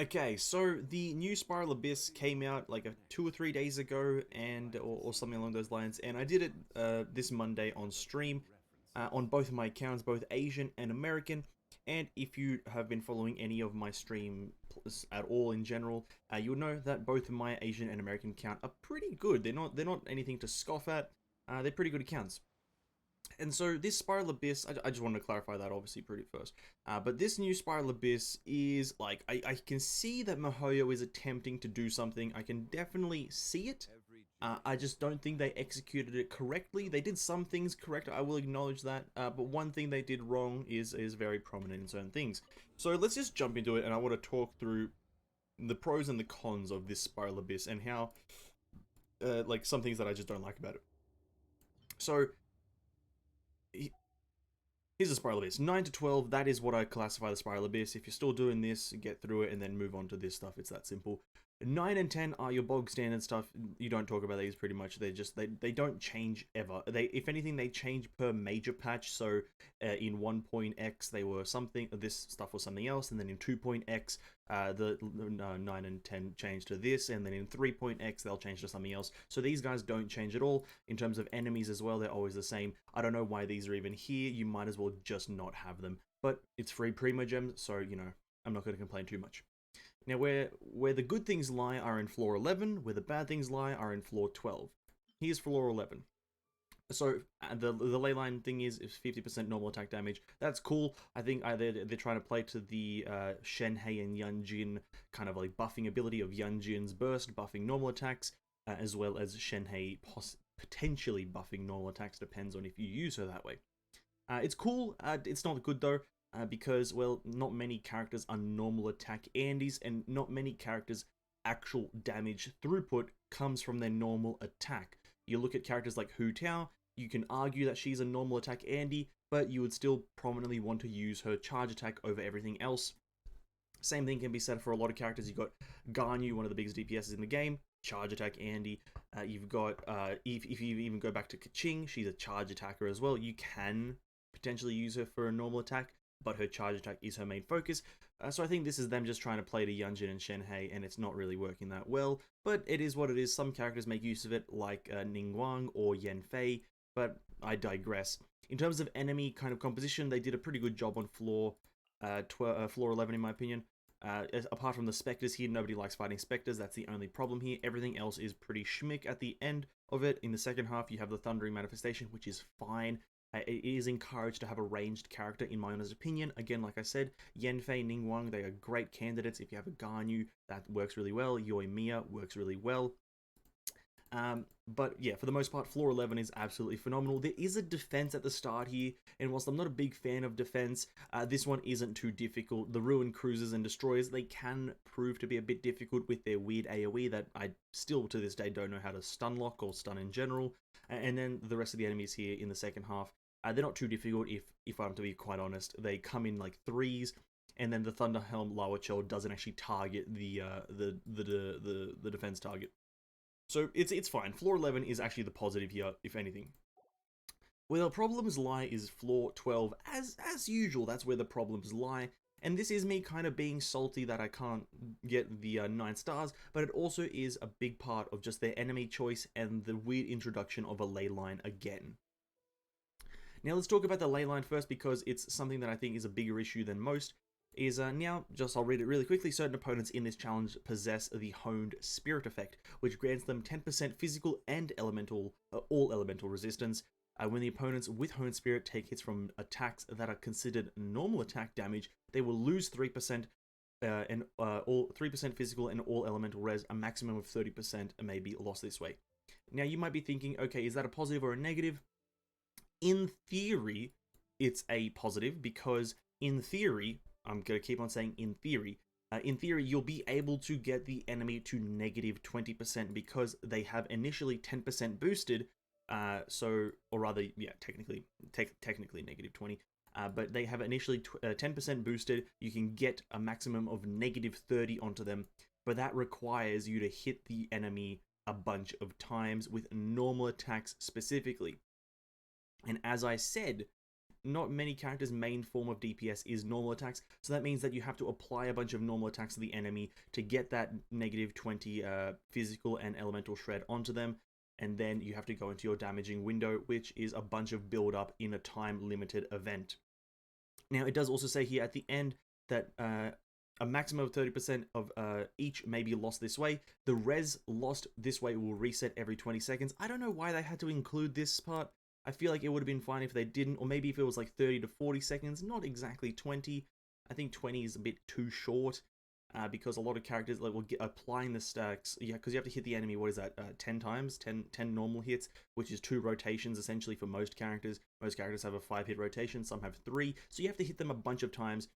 Okay, so the new Spiral Abyss came out like 2 or 3 days ago, and or something along those lines. And I did it this Monday on stream, on both of my accounts, both Asian and American. And if you have been following any of my stream at all in general, you'll know that both of my Asian and American account are pretty good. They're not anything to scoff at. They're pretty good accounts. And so this Spiral Abyss, I just wanted to clarify that obviously pretty first. But this new Spiral Abyss is like, I can see that Mihoyo is attempting to do something. I can definitely see it. I just don't think they executed it correctly. They did some things correct, I will acknowledge that. But one thing they did wrong is very prominent in certain things. So let's just jump into it, and I want to talk through the pros and the cons of this Spiral Abyss and how, like, some things that I just don't like about it. So here's the Spiral Abyss. 9 to 12, that is what I classify the Spiral Abyss. If you're still doing this, get through it and then move on to this stuff. It's that simple. 9 and 10 are your bog standard stuff. You don't talk about these pretty much. They don't change ever. They, if anything, they change per major patch. So in 1.x they were something, this stuff was something else, and then in 2.x the 9 and 10 change to this, and then in 3.x they'll change to something else. So these guys don't change at all. In terms of enemies as well, they're always the same. I don't know why these are even here. You might as well just not have them. But it's free Primogems, so you know, I'm not going to complain too much. Now, where the good things lie are in floor 11, where the bad things lie are in floor 12. Here's floor 11. So the ley line thing is 50% normal attack damage. That's cool. I think they're trying to play to the Shenhei and Yunjin kind of like buffing ability of Yunjin's burst, buffing normal attacks, as well as Shenhei potentially buffing normal attacks. Depends on if you use her that way. It's cool. It's not good though. Because, well, not many characters are normal attack Andes, and not many characters' actual damage throughput comes from their normal attack. You look at characters like Hu Tao, you can argue that she's a normal attack Andy, but you would still prominently want to use her charge attack over everything else. Same thing can be said for a lot of characters. You've got Ganyu, one of the biggest DPSs in the game, charge attack Andy. You've got, if you even go back to Kaching, she's a charge attacker as well. You can potentially use her for a normal attack, but her charge attack is her main focus. So I think this is them just trying to play to Yunjin and Shenhei, and it's not really working that well. But it is what it is. Some characters make use of it, like Ningguang or Yanfei, but I digress. In terms of enemy kind of composition, they did a pretty good job on floor 11, in my opinion. Apart from the Spectres here, nobody likes fighting Spectres. That's the only problem here. Everything else is pretty schmick at the end of it. In the second half, you have the Thundering Manifestation, which is fine. It is encouraged to have a ranged character, in my honest opinion. Again, like I said, Yanfei, Ningguang, they are great candidates. If you have a Ganyu, that works really well. Yoimiya works really well. But yeah, for the most part, floor 11 is absolutely phenomenal. There is a defense at the start here, and whilst I'm not a big fan of defense, this one isn't too difficult. The Ruined Cruisers and Destroyers, they can prove to be a bit difficult with their weird AoE that I still to this day don't know how to stun lock or stun in general. And then the rest of the enemies here in the second half, they're not too difficult if I'm to be quite honest. They come in like threes, and then the Thunderhelm Lawachel doesn't actually target the defense target. So it's fine. Floor 11 is actually the positive here, if anything. Where the problems lie is floor 12. As usual, that's where the problems lie. And this is me kind of being salty that I can't get the 9 stars, but it also is a big part of just their enemy choice and the weird introduction of a ley line again. Now let's talk about the ley line first, because it's something that I think is a bigger issue than most. Now, just I'll read it really quickly. Certain opponents in this challenge possess the Honed Spirit effect, which grants them 10% physical and all elemental resistance. When the opponents with Honed Spirit take hits from attacks that are considered normal attack damage, they will lose 3% and all 3% physical and all elemental res. A maximum of 30% may be lost this way. Now you might be thinking, okay, is that a positive or a negative? In theory, it's a positive, because in theory, I'm going to keep on saying in theory, you'll be able to get the enemy to negative 20% because they have initially 10% boosted, or rather, yeah, technically negative 20, but they have initially 10% boosted. You can get a maximum of negative 30 onto them, but that requires you to hit the enemy a bunch of times with normal attacks specifically. And as I said, not many characters' main form of DPS is normal attacks, so that means that you have to apply a bunch of normal attacks to the enemy to get that -20 physical and elemental shred onto them, and then you have to go into your damaging window, which is a bunch of build up in a time limited event. Now, it does also say here at the end that a maximum of 30% of each may be lost this way. The res lost this way will reset every 20 seconds. I don't know why they had to include this part. I feel like it would have been fine if they didn't, or maybe if it was like 30 to 40 seconds, not exactly 20. I think 20 is a bit too short, because a lot of characters like will get applying the stacks. Yeah, because you have to hit the enemy, what is that, 10 times? 10 normal hits, which is 2 rotations essentially for most characters. Most characters have a 5-hit rotation, some have 3, so you have to hit them a bunch of times,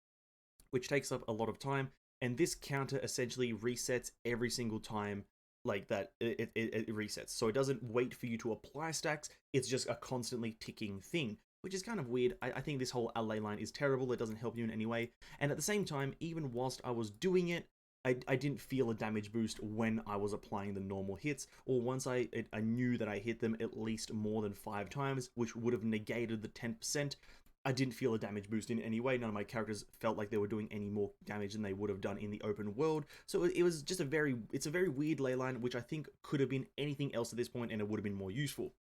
which takes up a lot of time, and this counter essentially resets every single time like that it resets. So it doesn't wait for you to apply stacks, it's just a constantly ticking thing, which is kind of weird. I think this whole ley line is terrible, it doesn't help you in any way, and at the same time, even whilst I was doing it, I didn't feel a damage boost when I was applying the normal hits, or once I knew that I hit them at least more than 5 times, which would have negated the 10%, I didn't feel a damage boost in any way. None of my characters felt like they were doing any more damage than they would have done in the open world. So it was just it's a very weird ley line, which I think could have been anything else at this point and it would have been more useful.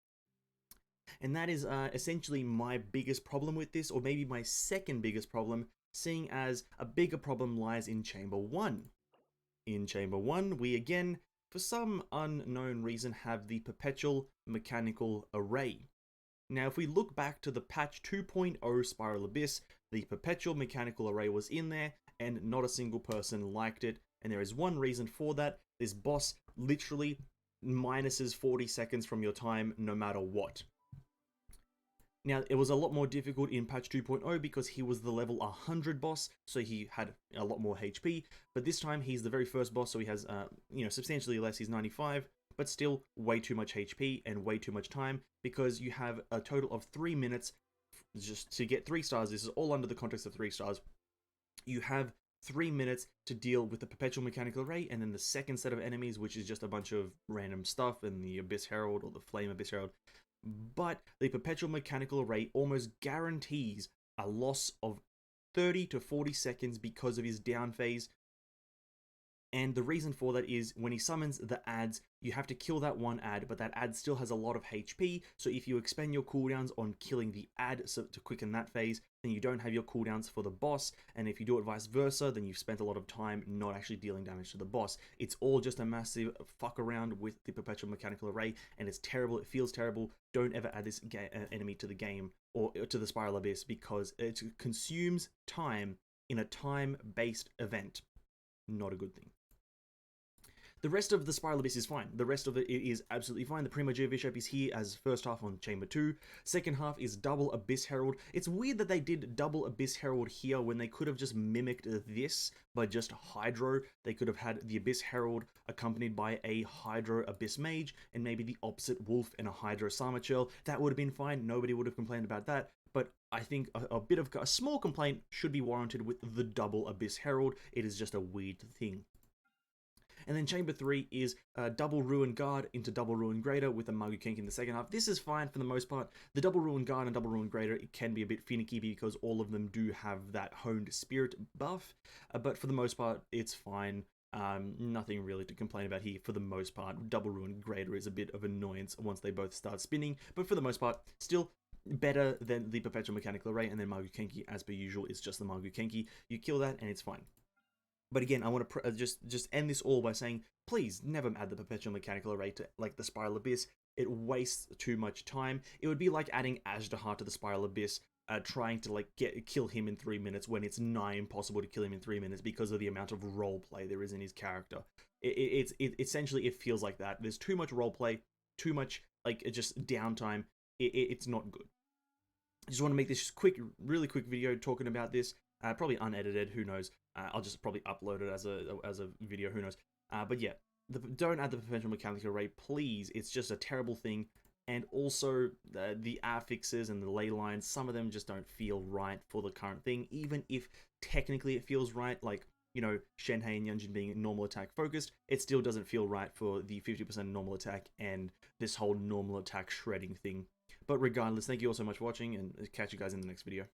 And that is essentially my biggest problem with this, or maybe my second biggest problem, seeing as a bigger problem lies in Chamber 1. In Chamber 1, we again, for some unknown reason, have the Perpetual Mechanical Array. Now, if we look back to the patch 2.0 Spiral Abyss, the Perpetual Mechanical Array was in there, and not a single person liked it, and there is one reason for that. This boss literally minuses 40 seconds from your time no matter what. Now, it was a lot more difficult in patch 2.0 because he was the level 100 boss, so he had a lot more HP, but this time he's the very first boss, so he has, substantially less, he's 95, but still way too much HP and way too much time, because you have a total of 3 minutes just to get 3 stars. This is all under the context of 3 stars. You have 3 minutes to deal with the Perpetual Mechanical Array, and then the second set of enemies, which is just a bunch of random stuff, and the Abyss Herald, or the Flame Abyss Herald. But the Perpetual Mechanical Array almost guarantees a loss of 30 to 40 seconds because of his down phase. And the reason for that is when he summons the adds, you have to kill that one add, but that add still has a lot of HP, so if you expend your cooldowns on killing the add to quicken that phase, then you don't have your cooldowns for the boss, and if you do it vice versa, then you've spent a lot of time not actually dealing damage to the boss. It's all just a massive fuck around with the Perpetual Mechanical Array, and it's terrible, it feels terrible. Don't ever add this enemy to the game, or to the Spiral Abyss, because it consumes time in a time-based event. Not a good thing. The rest of the Spiral Abyss is fine. The rest of it is absolutely fine. The Primogenitor Bishop is here as first half on Chamber 2. Second half is double Abyss Herald. It's weird that they did double Abyss Herald here when they could have just mimicked this by just Hydro. They could have had the Abyss Herald accompanied by a Hydro Abyss Mage, and maybe the opposite Wolf and a Hydro Sarmachel. That would have been fine. Nobody would have complained about that. But I think a small complaint should be warranted with the double Abyss Herald. It is just a weird thing. And then Chamber 3 is double Ruin Guard into double Ruin Greater with a Magu-Kenki in the second half. This is fine for the most part. The double Ruin Guard and double Ruin Greater, it can be a bit finicky because all of them do have that honed spirit buff, but for the most part, it's fine. Nothing really to complain about here for the most part. Double Ruin Greater is a bit of annoyance once they both start spinning, but for the most part, still better than the Perpetual Mechanical Array, and then Magu-Kenki, as per usual, is just the Magu-Kenki. You kill that and it's fine. But again, I want to just end this all by saying, please never add the Perpetual Mechanical Array to like the Spiral Abyss. It wastes too much time. It would be like adding Azhdahar to the Spiral Abyss, trying to like kill him in 3 minutes when it's nigh impossible to kill him in 3 minutes because of the amount of roleplay there is in his character. It essentially it feels like that. There's too much roleplay, too much like just downtime. It's not good. I just want to make this really quick video talking about this. Probably unedited, who knows. I'll just probably upload it as a video, who knows. But yeah, don't add the Perpetual Mechanical Array, please. It's just a terrible thing. And also, the affixes and the ley lines, some of them just don't feel right for the current thing, even if technically it feels right, like, you know, Shenhei and Yunjin being normal attack focused, it still doesn't feel right for the 50% normal attack and this whole normal attack shredding thing. But regardless, thank you all so much for watching, and catch you guys in the next video.